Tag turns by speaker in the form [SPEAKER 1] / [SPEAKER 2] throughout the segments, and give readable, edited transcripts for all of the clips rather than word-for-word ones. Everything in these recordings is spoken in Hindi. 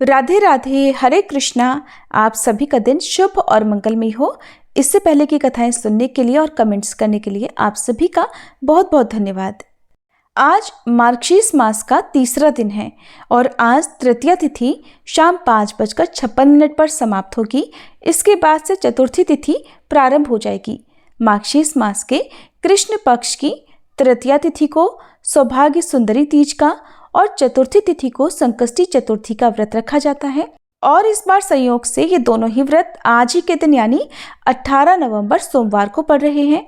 [SPEAKER 1] राधे राधे, हरे कृष्णा। आप सभी का दिन शुभ और मंगलमय हो। इससे पहले की कथाएं सुनने के लिए और कमेंट्स करने के लिए आप सभी का बहुत बहुत धन्यवाद। आज मार्गशीर्ष मास का तीसरा दिन है और आज तृतीया तिथि शाम 5:56 पर समाप्त होगी। इसके बाद से चतुर्थी तिथि प्रारंभ हो जाएगी। मार्गशीर्ष मास के कृष्ण पक्ष की तृतीया तिथि को सौभाग्य सुंदरी तीज का और चतुर्थी तिथि को संकष्टी चतुर्थी का व्रत रखा जाता है। और इस बार संयोग से ये दोनों ही व्रत आज ही के दिन यानी 18 नवंबर सोमवार को पड़ रहे हैं।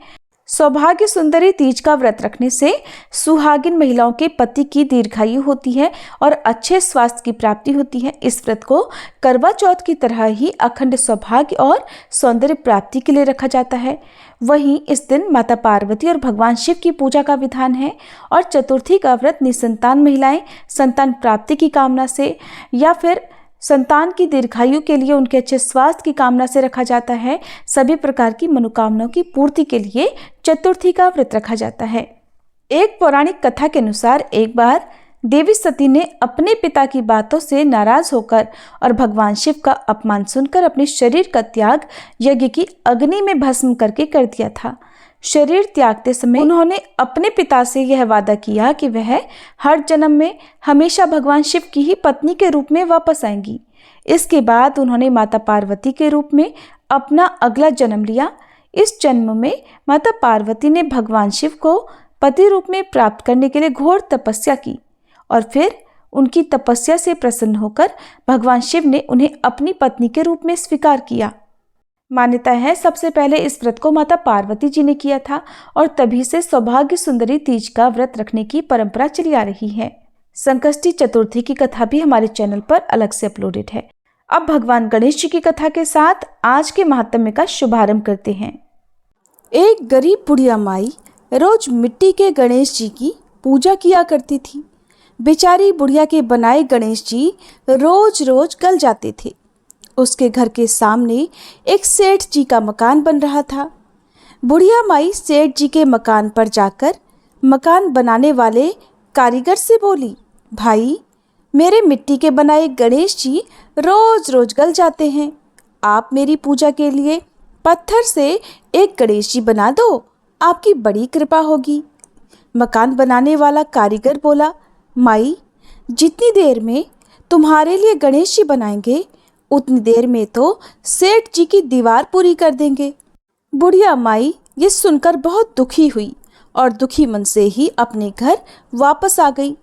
[SPEAKER 1] सौभाग्य सुंदरी तीज का व्रत रखने से सुहागिन महिलाओं के पति की दीर्घायु होती है और अच्छे स्वास्थ्य की प्राप्ति होती है। इस व्रत को करवा चौथ की तरह ही अखंड सौभाग्य और सौंदर्य प्राप्ति के लिए रखा जाता है। वहीं इस दिन माता पार्वती और भगवान शिव की पूजा का विधान है और चतुर्थी का व्रत निसंतान महिलाएं संतान प्राप्ति की कामना से या फिर संतान की दीर्घायु के लिए उनके अच्छे स्वास्थ्य की कामना से रखा जाता है। सभी प्रकार की मनोकामनाओं की पूर्ति के लिए चतुर्थी का व्रत रखा जाता है। एक पौराणिक कथा के अनुसार एक बार देवी सती ने अपने पिता की बातों से नाराज होकर और भगवान शिव का अपमान सुनकर अपने शरीर का त्याग यज्ञ की अग्नि में भस्म करके कर दिया था। शरीर त्यागते समय उन्होंने अपने पिता से यह वादा किया कि वह हर जन्म में हमेशा भगवान शिव की ही पत्नी के रूप में वापस आएंगी। इसके बाद उन्होंने माता पार्वती के रूप में अपना अगला जन्म लिया। इस जन्म में माता पार्वती ने भगवान शिव को पति रूप में प्राप्त करने के लिए घोर तपस्या की और फिर उनकी तपस्या से प्रसन्न होकर भगवान शिव ने उन्हें अपनी पत्नी के रूप में स्वीकार किया। मान्यता है सबसे पहले इस व्रत को माता पार्वती जी ने किया था और तभी से सौभाग्य सुंदरी तीज का व्रत रखने की परंपरा चली आ रही है। संकष्टी चतुर्थी की कथा भी हमारे चैनल पर अलग से अपलोडेड है। अब भगवान गणेश जी की कथा के साथ आज के महात्म्य का शुभारंभ करते हैं। एक गरीब बुढ़िया माई रोज मिट्टी के गणेश जी की पूजा किया करती थी। बेचारी बुढ़िया के बनाए गणेश जी रोज रोज गल जाते थे। उसके घर के सामने एक सेठ जी का मकान बन रहा था। बुढ़िया माई सेठ जी के मकान पर जाकर मकान बनाने वाले कारीगर से बोली, भाई मेरे मिट्टी के बनाए गणेश जी रोज रोज गल जाते हैं, आप मेरी पूजा के लिए पत्थर से एक गणेश जी बना दो, आपकी बड़ी कृपा होगी। मकान बनाने वाला कारीगर बोला, माई जितनी देर में तुम्हारे लिए गणेश जी बनाएंगे उतनी देर में तो सेठ जी की दीवार पूरी कर देंगे। बुढ़िया माई ये सुनकर बहुत दुखी हुई और दुखी मन से ही अपने घर वापस आ गई।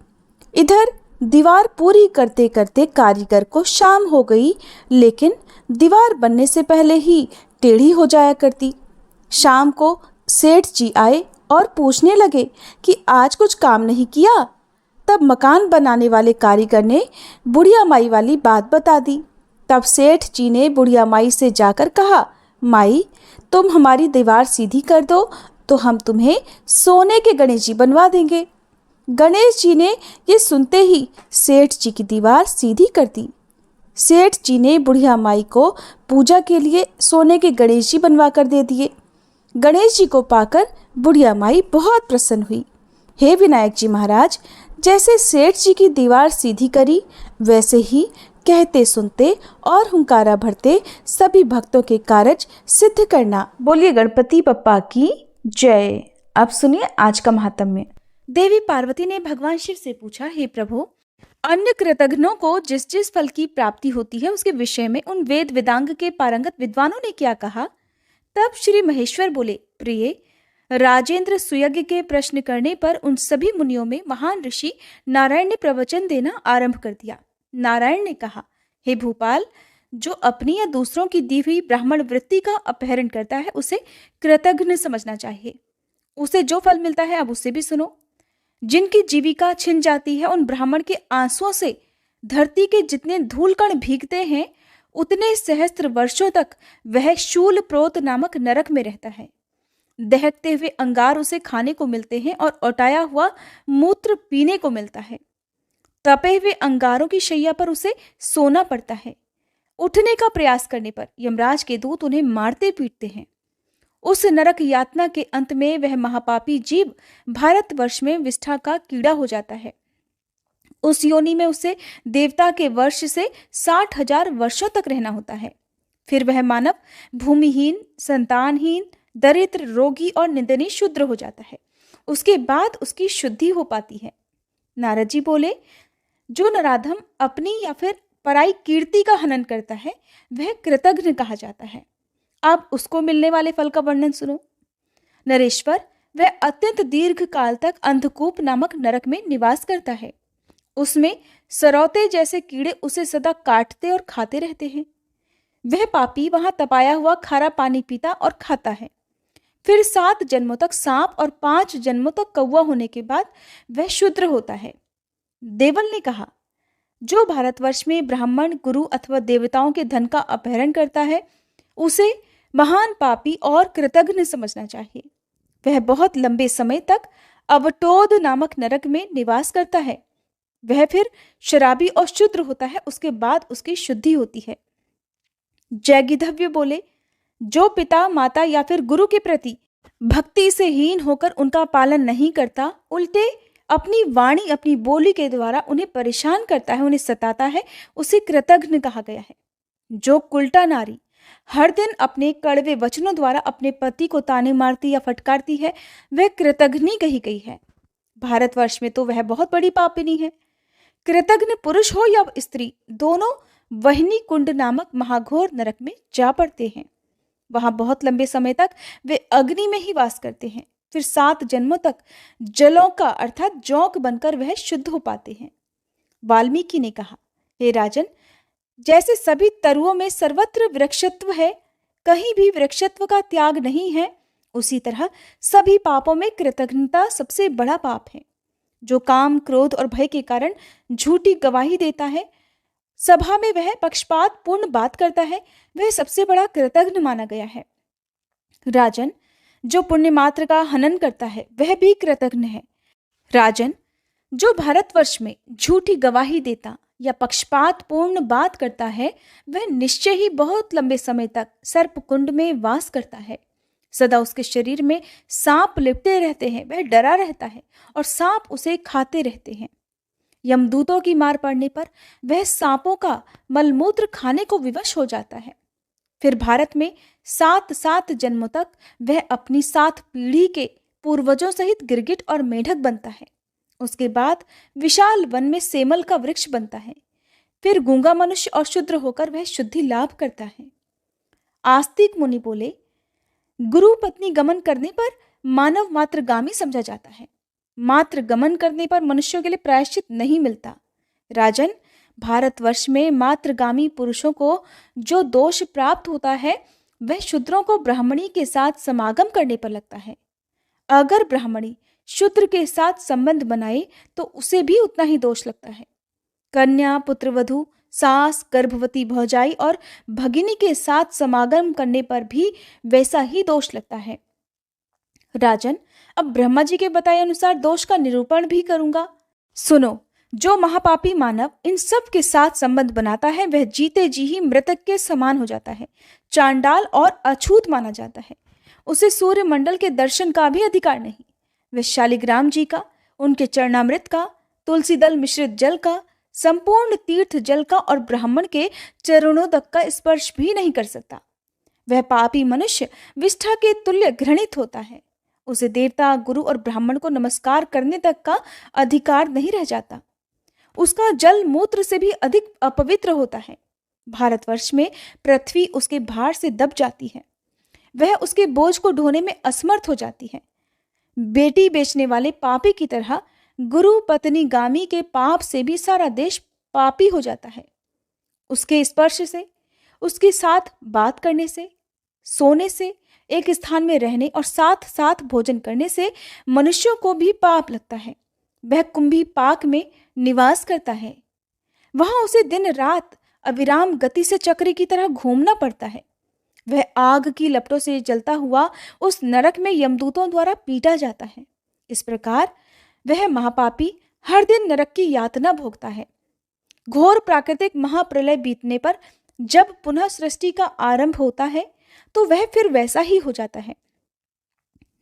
[SPEAKER 1] इधर दीवार पूरी करते करते कारीगर को शाम हो गई, लेकिन दीवार बनने से पहले ही टेढ़ी हो जाया करती। शाम को सेठ जी आए और पूछने लगे कि आज कुछ काम नहीं किया। तब मकान बनाने वाले कारीगर ने बुढ़िया माई वाली बात बता दी। तब सेठ जी ने बुढ़िया माई से जाकर कहा, माई तुम हमारी दीवार सीधी कर दो तो हम तुम्हें सोने के गणेश जी बनवा देंगे। गणेश जी ने ये सुनते ही सेठ जी की दीवार सीधी कर दी। सेठ जी ने बुढ़िया माई को पूजा के लिए सोने के गणेश जी बनवा कर दे दिए। गणेश जी को पाकर बुढ़िया माई बहुत प्रसन्न हुई। हे विनायक जी महाराज, जैसे सेठ जी की दीवार सीधी करी वैसे ही कहते सुनते और हुंकारा भरते सभी भक्तों के कार्य सिद्ध करना। बोलिए गणपति बप्पा की जय। अब सुनिए आज का महात्म्य। देवी पार्वती ने भगवान शिव से पूछा, हे प्रभु, अन्य कृतघ्नों को जिस जिस फल की प्राप्ति होती है उसके विषय में उन वेद वेदांग के पारंगत विद्वानों ने क्या कहा? तब श्री महेश्वर बोले, प्रिय राजेंद्र, सुयज्ञ के प्रश्न करने पर उन सभी मुनियों में महान ऋषि नारायण ने प्रवचन देना आरंभ कर दिया। नारायण ने कहा, हे भूपाल, जो अपनी या दूसरों की दी हुई ब्राह्मण वृत्ति का अपहरण करता है उसे कृतघ्न समझना चाहिए। उसे जो फल मिलता है अब उससे भी सुनो। जिनकी जीविका छिन जाती है उन ब्राह्मण के आंसुओं से धरती के जितने धूलकण भीगते हैं उतने सहस्त्र वर्षों तक वह शूल प्रोत नामक नरक में रहता है। दहकते हुए अंगार उसे खाने को मिलते हैं और औटाया हुआ मूत्र पीने को मिलता है। तपे हुए अंगारों की शैया पर उसे सोना पड़ता है। उठने का प्रयास करने पर यमराज के दूत उन्हें मारते पीटते हैं। उस नरक यातना के अंत में वह महापापी जीव भारतवर्ष में विष्ठा का कीड़ा हो जाता है। उस योनि में उसे देवता के वर्ष से 60,000 वर्षों तक रहना होता है। फिर वह मानव भूमिहीन, संतानहीन, दरिद्र, रोगी और निंदनीय शूद्र हो जाता है। उसके बाद उसकी शुद्धि हो पाती है। नारद जी बोले, जो नराधम अपनी या फिर पराई कीर्ति का हनन करता है वह कृतघ्न कहा जाता है। अब उसको मिलने वाले फल का वर्णन सुनो। नरेश्वर, वह अत्यंत दीर्घ काल तक अंधकूप नामक नरक में निवास करता है। उसमें सरौते जैसे कीड़े उसे सदा काटते और खाते रहते हैं। वह पापी वहां तपाया हुआ खारा पानी पीता और खाता है। फिर 7 जन्मों तक सांप और 5 जन्मों तक कौवा होने के बाद वह शूद्र होता है। देवल ने कहा, जो भारतवर्ष में ब्राह्मण, गुरु अथवा देवताओं के धन का अपहरण करता है उसे महान पापी और कृतघ्न समझना चाहिए। वह बहुत लंबे समय तक अवटोद नामक नरक में निवास करता है। वह फिर शराबी और शूद्र होता है। उसके बाद उसकी शुद्धि होती है। जयगिद्धव्य बोले, जो पिता, माता या फिर गुरु के प्रति भक्ति से हीन होकर उनका पालन नहीं करता, उल्टे अपनी वाणी, अपनी बोली के द्वारा उन्हें परेशान करता है, उन्हें सताता है, उसे कृतघ्न कहा गया है। जो कुलटा नारी हर दिन अपने कड़वे वचनों द्वारा अपने पति को ताने मारती या फटकारती है वह कृतघ्नी कही गई है। भारतवर्ष में तो वह बहुत बड़ी पापिनी है। कृतघ्न पुरुष हो या स्त्री, दोनों वहनी कुंड नामक महाघोर नरक में जा पड़ते हैं। वहां बहुत लंबे समय तक वे अग्नि में ही वास करते हैं। फिर 7 जन्मों तक जलों का अर्थात जौक बनकर वह शुद्ध हो पाते हैं। वाल्मीकि ने कहा, हे राजन, जैसे सभी तरुओं में सर्वत्र वृक्षत्व है, कहीं भी वृक्षत्व का त्याग नहीं है, उसी तरह सभी पापों में कृतघ्नता सबसे बड़ा पाप है। जो काम, क्रोध और भय के कारण झूठी गवाही देता है, सभा में वह पक्षपात पूर्ण बात करता है, वह सबसे बड़ा कृतघ्न माना गया है। राजन, जो पुण्य मात्र का हनन करता है वह भी कृतघ्न है। राजन, जो भारतवर्ष में झूठी गवाही देता या पक्षपात पूर्ण बात करता है वह निश्चय ही बहुत लंबे समय तक सर्पकुंड में वास करता है। सदा उसके शरीर में सांप लिपटे रहते हैं, वह डरा रहता है और सांप उसे खाते रहते हैं। यमदूतों की मार पड़ने पर वह सांपों का मलमूत्र खाने को विवश हो जाता है। फिर भारत में 7 जन्मों तक वह अपनी 7 पीढ़ी के पूर्वजों सहित गिरगिट और मेढक बनता है। उसके बाद विशाल वन में सेमल का वृक्ष बनता है। फिर गूंगा मनुष्य और शूद्र होकर वह शुद्धि लाभ करता है। आस्तिक मुनि बोले, गुरु पत्नी गमन करने पर मानव मात्रगामी समझा जाता है। मात्र गमन करने पर मनुष्यों के लिए प्रायश्चित नहीं मिलता। राजन, भारतवर्ष में मात्रगामी पुरुषों को जो दोष प्राप्त होता है वह शूद्रों को ब्राह्मणी के साथ समागम करने पर लगता है। अगर ब्राह्मणी शूद्र के साथ संबंध बनाए तो उसे भी उतना ही दोष लगता है। कन्या, पुत्रवधू, सास, गर्भवती भौजाई और भगिनी के साथ समागम करने पर भी वैसा ही दोष लगता है। राजन, अब ब्रह्मा जी के बताए अनुसार दोष का निरूपण भी करूंगा। सुनो, जो महापापी मानव इन सब के साथ संबंध बनाता है वह जीते जी ही मृतक के समान हो जाता है, चांडाल और अछूत माना जाता है। उसे सूर्य मंडल के दर्शन का भी अधिकार नहीं। वह शालिग्राम जी का, उनके चरणामृत का, तुलसी दल मिश्रित जल का, संपूर्ण तीर्थ जल का और ब्राह्मण के चरणोदक का स्पर्श भी नहीं कर सकता। वह पापी मनुष्य विष्ठा के तुल्य घृणित होता है। उसे देवता, गुरु और ब्राह्मण को नमस्कार करने तक का अधिकार नहीं रह जाता। उसका जल मूत्र से भी अधिक अपवित्र होता है। भारतवर्ष में पृथ्वी उसके भार से दब जाती है। वह उसके बोझ को ढोने में असमर्थ हो जाती है। बेटी बेचने वाले पापी की तरह गुरु पत्नी गामी के पाप से भी सारा देश पापी हो जाता है। उसके स्पर्श से, उसके साथ बात करने से, सोने से, एक स्थान में रहने और साथ साथ भोजन करने से मनुष्यों को भी पाप लगता है। वह कुंभी पाक में निवास करता है। वहां उसे दिन रात अविराम गति से चक्र की तरह घूमना पड़ता है। वह आग की लपटों से जलता हुआ उस नरक में यमदूतों द्वारा पीटा जाता है। इस प्रकार वह महापापी हर दिन नरक की यातना भोगता है। घोर प्राकृतिक महाप्रलय बीतने पर जब पुनः सृष्टि का आरंभ होता है तो वह फिर वैसा ही हो जाता है।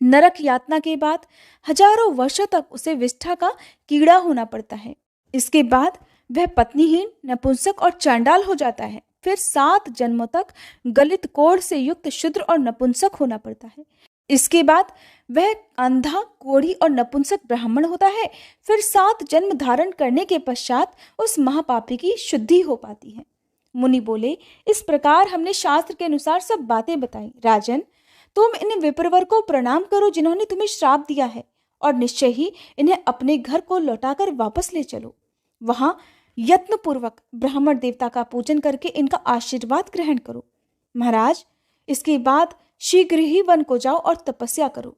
[SPEAKER 1] नरक यातना के बाद हजारों वर्षों तक उसे विष्ठा का कीड़ा होना पड़ता है। इसके बाद वह पत्नीहीन, नपुंसक और चांडाल हो जाता है। फिर 7 जन्मों तक गलित कोढ़ से युक्त शूद्र और नपुंसक होना पड़ता है। इसके बाद वह अंधा, कोढ़ी और नपुंसक ब्राह्मण होता है। फिर 7 जन्म धारण करने के पश्चात उस महापापी की शुद्धि हो पाती है। मुनि बोले, इस प्रकार हमने शास्त्र के अनुसार सब बातें बताई। राजन, तुम इन विप्रवर को प्रणाम करो जिन्होंने तुम्हें श्राप दिया है, और निश्चय ही इन्हें अपने घर को लौटाकर वापस ले चलो। वहां यत्न पूर्वक ब्राह्मण देवता का पूजन करके इनका आशीर्वाद ग्रहण करो। महाराज, इसके बाद शीघ्र ही वन को जाओ और तपस्या करो।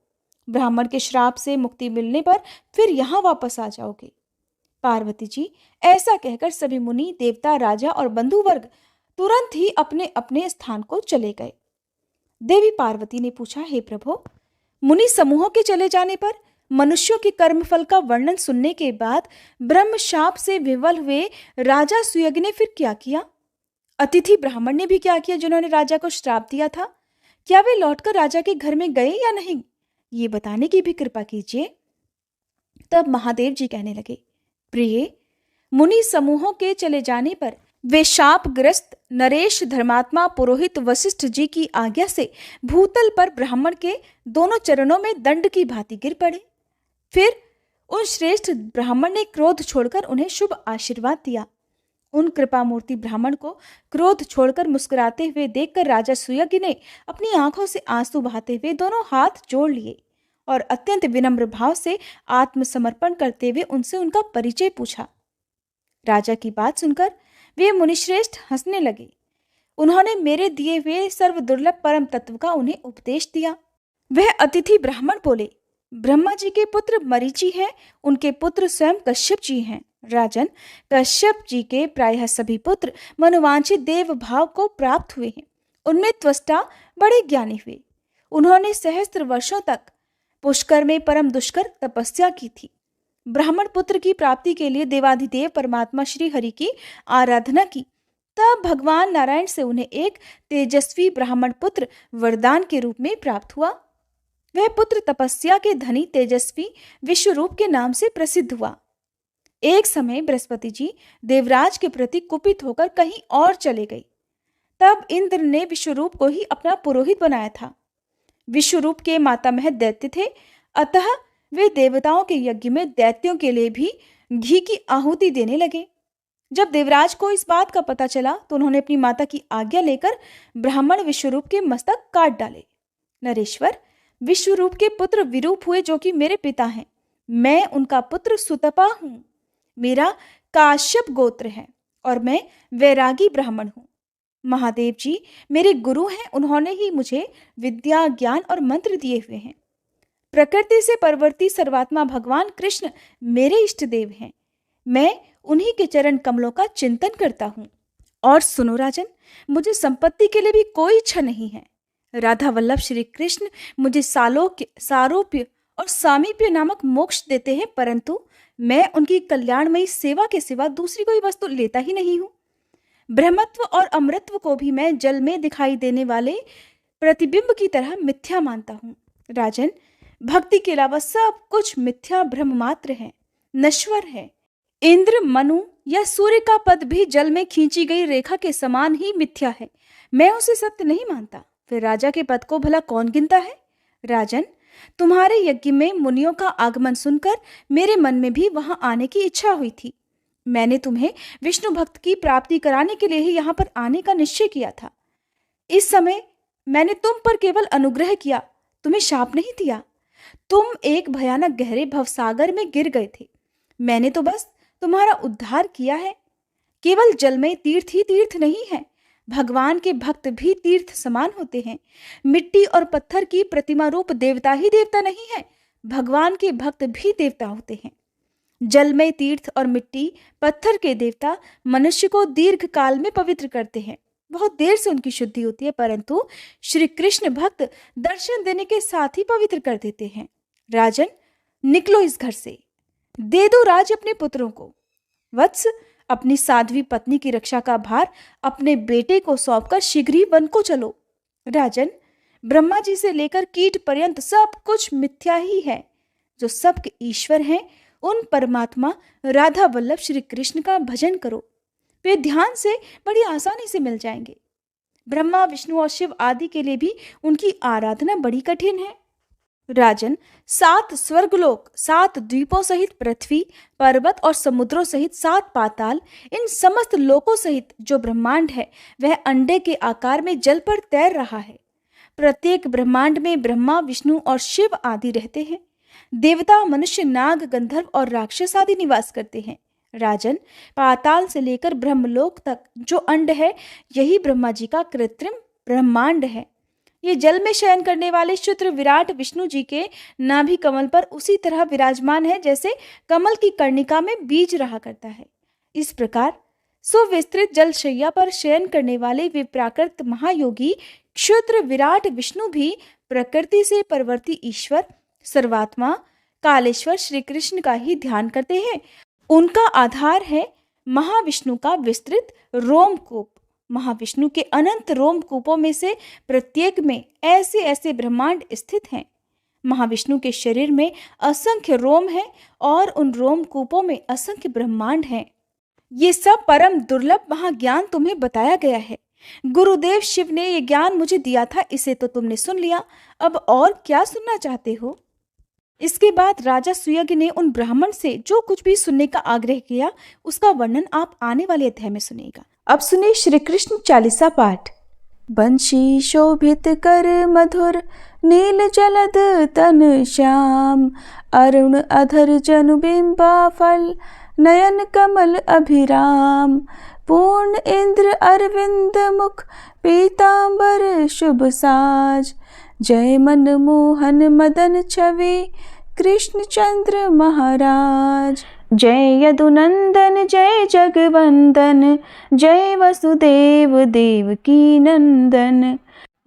[SPEAKER 1] ब्राह्मण के श्राप से मुक्ति मिलने पर फिर यहाँ वापस आ जाओगे। पार्वती जी, ऐसा कहकर सभी मुनि, देवता, राजा और बंधु वर्ग तुरंत ही अपने अपने स्थान को चले गए। देवी पार्वती ने पूछा, हे प्रभु, मुनि समूहों के चले जाने पर मनुष्यों के कर्मफल का वर्णन सुनने के बाद ब्रह्म शाप से विवल हुए राजा सुयज्ञ ने फिर क्या किया? अतिथि ब्राह्मण ने भी क्या किया जिन्होंने राजा को श्राप दिया था? क्या वे लौटकर राजा के घर में गए या नहीं, ये बताने की भी कृपा कीजिए। तब महादेव जी कहने लगे, प्रिय, मुनि समूहों के चले जाने पर वे शापग्रस्त नरेश धर्मात्मा पुरोहित वशिष्ठ जी की आज्ञा से भूतल पर ब्राह्मण के दोनों चरणों में दंड की भांति गिर पड़े। फिर उन श्रेष्ठ ब्राह्मण ने क्रोध छोड़कर उन्हें शुभ आशीर्वाद दिया। उन कृपामूर्ति ब्राह्मण को क्रोध छोड़कर मुस्कुराते हुए देखकर राजा सुयज्ञ ने अपनी आंखों से आंसू बहाते हुए दोनों हाथ जोड़ लिए और अत्यंत विनम्र भाव से आत्मसमर्पण करते हुए उनसे उनका परिचय पूछा। राजा की बात सुनकर वे मुनिश्रेष्ठ हंसने लगे। उन्होंने मेरे दिए हुए सर्व दुर्लभ परम तत्व का उन्हें उपदेश दिया। वह अतिथि ब्राह्मण बोले, ब्रह्मा जी के पुत्र मरीचि हैं, उनके पुत्र स्वयं कश्यप जी हैं। राजन, कश्यप जी के प्रायः सभी पुत्र मनोवांछित देव भाव को प्राप्त हुए हैं। उनमें त्वष्टा बड़े ज्ञानी हुए। उन्होंने सहस्त्र वर्षों तक पुष्कर में परम दुष्कर तपस्या की थी। ब्राह्मण पुत्र की प्राप्ति के लिए देवाधिदेव परमात्मा श्री हरि की आराधना की। तब भगवान नारायण से उन्हें एक तेजस्वी ब्राह्मण पुत्र वरदान के रूप में प्राप्त हुआ। वह पुत्र तपस्या के धनी तेजस्वी विश्वरूप के नाम से प्रसिद्ध हुआ। एक समय बृहस्पति जी देवराज के प्रति कुपित होकर कहीं और चले गए। तब इंद्र ने विश्वरूप को ही अपना पुरोहित बनाया था। विश्वरूप के मातामह दैत्य थे, अतः वे देवताओं के यज्ञ में दैत्यों के लिए भी घी की आहुति देने लगे। जब देवराज को इस बात का पता चला तो उन्होंने अपनी माता की आज्ञा लेकर ब्राह्मण विश्वरूप के मस्तक काट डाले। नरेश्वर, विश्वरूप के पुत्र विरूप हुए जो कि मेरे पिता हैं। मैं उनका पुत्र सुतपा हूं। मेरा काश्यप गोत्र है और मैं वैरागी ब्राह्मण हूं। महादेव जी मेरे गुरु हैं। उन्होंने ही मुझे विद्या, ज्ञान और मंत्र दिए हुए हैं। प्रकृति से परवर्ती सर्वात्मा भगवान कृष्ण मेरे इष्ट देव हैं। मैं उन्हीं के चरण कमलों का चिंतन करता हूँ। और सुनो राजन, मुझे संपत्ति के लिए भी कोई इच्छा नहीं है। राधा वल्लभ श्री कृष्ण मुझे सारोप्य और सामीप्य नामक मोक्ष देते हैं, परंतु मैं उनकी कल्याणमयी सेवा के सिवा दूसरी कोई वस्तु लेता ही नहीं हूँ। ब्रह्मत्व और अमृतत्व को भी मैं जल में दिखाई देने वाले प्रतिबिंब की तरह मिथ्या मानता हूँ। राजन, भक्ति के अलावा सब कुछ मिथ्या भ्रम मात्र है, नश्वर है। इंद्र, मनु या सूर्य का पद भी जल में खींची गई रेखा के समान ही मिथ्या है। मैं उसे सत्य नहीं मानता। फिर राजा के पद को भला कौन गिनता है? राजन, तुम्हारे यज्ञ में मुनियों का आगमन सुनकर मेरे मन में भी वहां आने की इच्छा हुई थी। मैंने तुम्हें विष्णु भक्त की प्राप्ति कराने के लिए ही यहाँ पर आने का निश्चय किया था। इस समय मैंने तुम पर केवल अनुग्रह किया, तुम्हें शाप नहीं दिया। तुम एक भयानक गहरे भवसागर में गिर गए थे। मैंने तो बस तुम्हारा उद्धार किया है। केवल जल में तीर्थ ही तीर्थ नहीं है, भगवान के भक्त भी तीर्थ समान होते हैं। मिट्टी और पत्थर की प्रतिमा रूप देवता ही देवता नहीं है, भगवान के भक्त भी देवता होते हैं। जल में तीर्थ और मिट्टी पत्थर के देवता मनुष्य को दीर्घ काल में पवित्र करते हैं। बहुत देर से उनकी शुद्धि होती है, परंतु श्री कृष्ण भक्त दर्शन देने के साथ ही पवित्र कर देते हैं। राजन, निकलो इस घर से, दे दो राज अपने पुत्रों को। वत्स, अपनी साध्वी पत्नी की रक्षा का भार अपने बेटे को सौंपकर शीघ्र ही वन को चलो। राजन, ब्रह्मा जी से लेकर कीट पर्यंत सब कुछ मिथ्या ही है। जो सबके ईश्वर हैं उन परमात्मा राधा वल्लभ श्री कृष्ण का भजन करो, वे ध्यान से बड़ी आसानी से मिल जाएंगे। ब्रह्मा, विष्णु और शिव आदि के लिए भी उनकी आराधना बड़ी कठिन है। राजन, 7 स्वर्गलोक, 7 द्वीपों सहित पृथ्वी, पर्वत और समुद्रों सहित 7 पाताल, इन समस्त लोकों सहित जो ब्रह्मांड है वह अंडे के आकार में जल पर तैर रहा है। प्रत्येक ब्रह्मांड में ब्रह्मा, विष्णु और शिव आदि रहते हैं। देवता, मनुष्य, नाग, गंधर्व और राक्षस आदि निवास करते हैं। राजन, पाताल से लेकर ब्रह्मलोक तक जो अंड है यही ब्रह्मा जी का कृत्रिम ब्रह्मांड है। ये जल में शयन करने वाले शुद्र विराट विष्णु जी के नाभि कमल पर उसी तरह विराजमान है जैसे कमल की कर्णिका में बीज रहा करता है। इस प्रकार सुविस्तृत जल शैया पर शयन करने वाले वे प्राकृत महायोगी क्षुद्र विराट विष्णु भी प्रकृति से परवर्ती ईश्वर, सर्वात्मा, कालेश्वर श्री कृष्ण का ही ध्यान करते हैं। उनका आधार है महाविष्णु का विस्तृत रोमकूप। महाविष्णु के अनंत रोमकूपों में से प्रत्येक में ऐसे ऐसे ब्रह्मांड स्थित हैं। महाविष्णु के शरीर में असंख्य रोम हैं और उन रोमकूपों में असंख्य ब्रह्मांड हैं। ये सब परम दुर्लभ महाज्ञान तुम्हें बताया गया है। गुरुदेव शिव ने ये ज्ञान मुझे दिया था, इसे तो तुमने सुन लिया, अब और क्या सुनना चाहते हो? इसके बाद राजा सुयज्ञ ने उन ब्राह्मण से जो कुछ भी सुनने का आग्रह किया उसका वर्णन आप आने वाले अध्याय में सुनिएगा। अब सुनिए श्री कृष्ण चालीसा पाठ। बंशी शोभित कर मधुर, नील जलद तन श्याम, अरुण अधर जनु बिंबा फल, नयन कमल अभिराम, पूर्ण इंद्र अरविंद मुख, पीतांबर शुभ साज, जय मन मोहन मदन छवि, कृष्ण चंद्र महाराज। जय यदुनंदन जय जगवंदन, जय वसुदेव देवकी नंदन,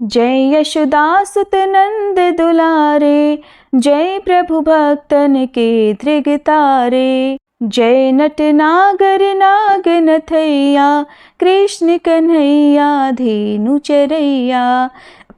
[SPEAKER 1] जय यशोदासुत नंद दुलारे, जय प्रभु भक्तन के धृगतारे, जय नट नागर नाग नथैया, कृष्ण कन्हैया धेनु चरैया,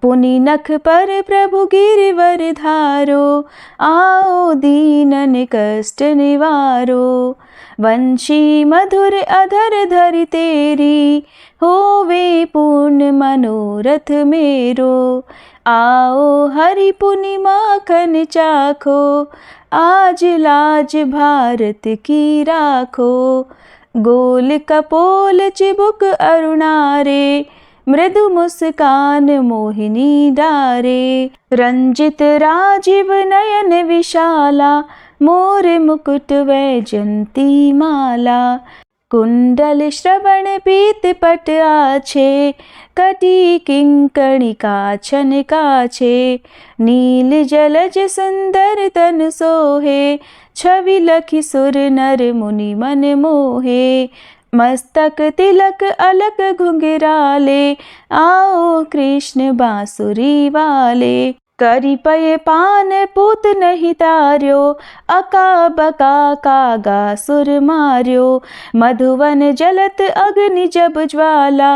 [SPEAKER 1] पुनि नख पर प्रभु गिरिवर धारो, आओ दीनन कष्ट निवारो, वंशी मधुर अधर धरि तेरी, होवे पूर्ण मनोरथ मेरो, आओ हरि पुनि माखन चाखो, आज लाज भारत की राखो, गोल कपोल चिबुक अरुणारे, मृदु मुस्कान मोहिनी डारे, रंजित राजीव नयन विशाला, मोर मुकुट वैजंती माला, कुंडल श्रवण पीत पट आछे, कटी किंकणिका छन काछे, नील जलज सुंदर तन सोहे, छवि लखि सुर नर मुनि मन मोहे, मस्तक तिलक अलक घुंघराले, आओ कृष्ण बांसुरी वाले, करी पय पान पूत नहीं तार्यो, अका बका कागा सुर मार्यो, मधुवन जलत अग्नि जब ज्वाला,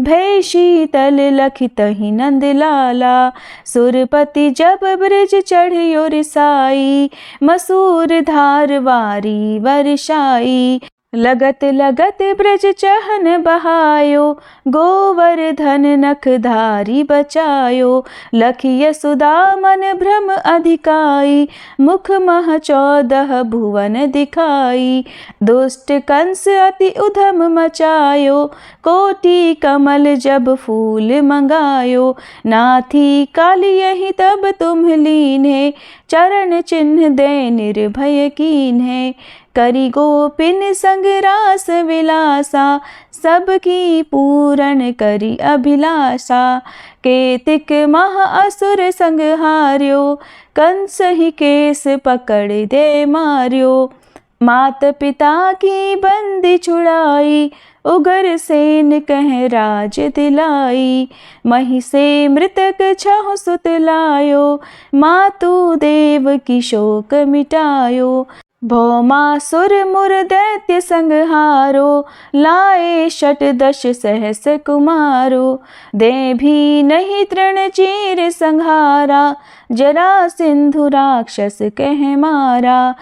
[SPEAKER 1] भय शीतल लखि तहि नंद लाला, सुरपति जब ब्रज चढ़ियो रिसाई, मसूर धार वारी वर्षाई, लगत लगत ब्रज चहन बहायो, गोवर्धन नख धारी बचायो, लखि यशोदा मन भ्रम अधिकाई, मुख मह 14 भुवन दिखाई, दुष्ट कंस अति उधम मचायो, कोटि कमल जब फूल मंगायो, नाथी काली यही तब तुम लीन्हे, चरण चिन्ह दे निर्भय कीन्हे, करी गोपिन संग रास विलासा, सबकी पूरण करी अभिलाषा, केतिक मह असुर संग हार्यो, कंस ही केस पकड़ दे मार्यो, मात पिता की बंदी छुड़ाई, उगर सेन कह राज दिलाई, मही से मृतक छह सुत लायो, मातु देव की शोक मिटायो, भौमासुर मुर दैत्य संहारो, लाए 68 सहस कुमारो, दे भी नहीं तृण चीर संहारा, जरा सिंधु राक्षस कह मारा,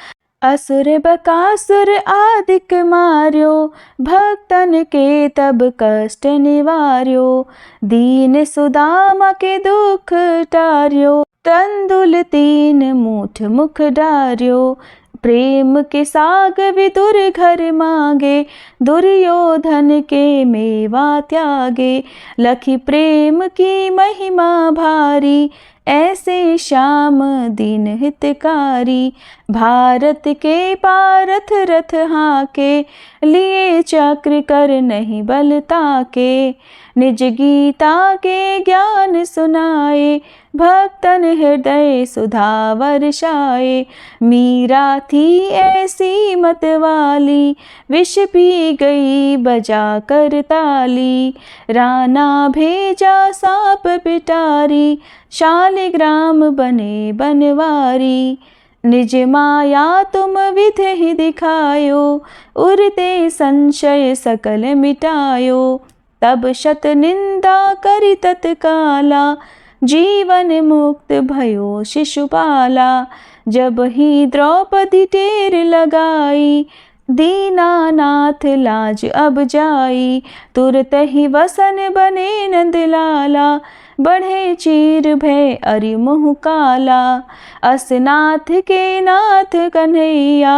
[SPEAKER 1] असुर बकासुर आदिक मार्यो, भक्तन के तब कष्ट निवार्यो। दीन सुदामा के दुख टार्यो, तंदुल 3 मूठ मुख डार्यो। प्रेम के साग विदुर घर मांगे, दुर्योधन के मेवा त्यागे। लखी प्रेम की महिमा भारी, ऐसे श्याम दीन हितकारी। भारत के पारथ रथ हाके, लिए चक्र कर नहीं बल ताके। निज गीता के ज्ञान सुनाए, भक्तन हृदय सुधा वर्षाए। मीरा थी ऐसी मत वाली, विष पी गई बजा कर ताली। राणा भेजा सांप पिटारी, शालिग्राम बने बनवारी। निज माया तुम विधि दिखायो, उरते संशय सकल मिटायो। तब शत निंदा करि तत्काला, जीवन मुक्त भयो शिशुपाला। जब ही द्रौपदी टेर लगाई, दीनानाथ लाज अब जाई। तुरत ही वसन बने नंदलाला, बढ़े चीर भय अरि मुँह काला। असनाथ के नाथ कन्हैया,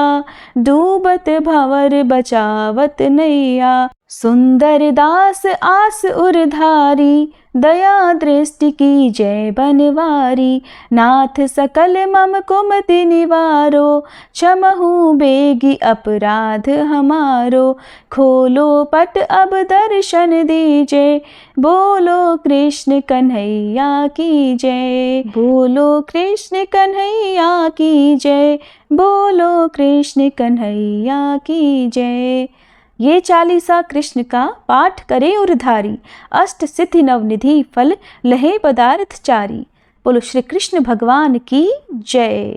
[SPEAKER 1] डूबत भंवर बचावत नैया। सुंदर दास आस उरधारी, दया दृष्टि की जय बनवारी। नाथ सकल मम कुमति निवारो, क्षमहु बेगी अपराध हमारो। खोलो पट अब दर्शन दीजे, बोलो कृष्ण कन्हैया की जय। बोलो कृष्ण कन्हैया की जय, बोलो कृष्ण कन्हैया की जय। ये चालीसा कृष्ण का पाठ करे उरधारी, अष्ट सिद्धि नवनिधि फल लहे पदार्थ चारी। बोलो श्री कृष्ण भगवान की जय।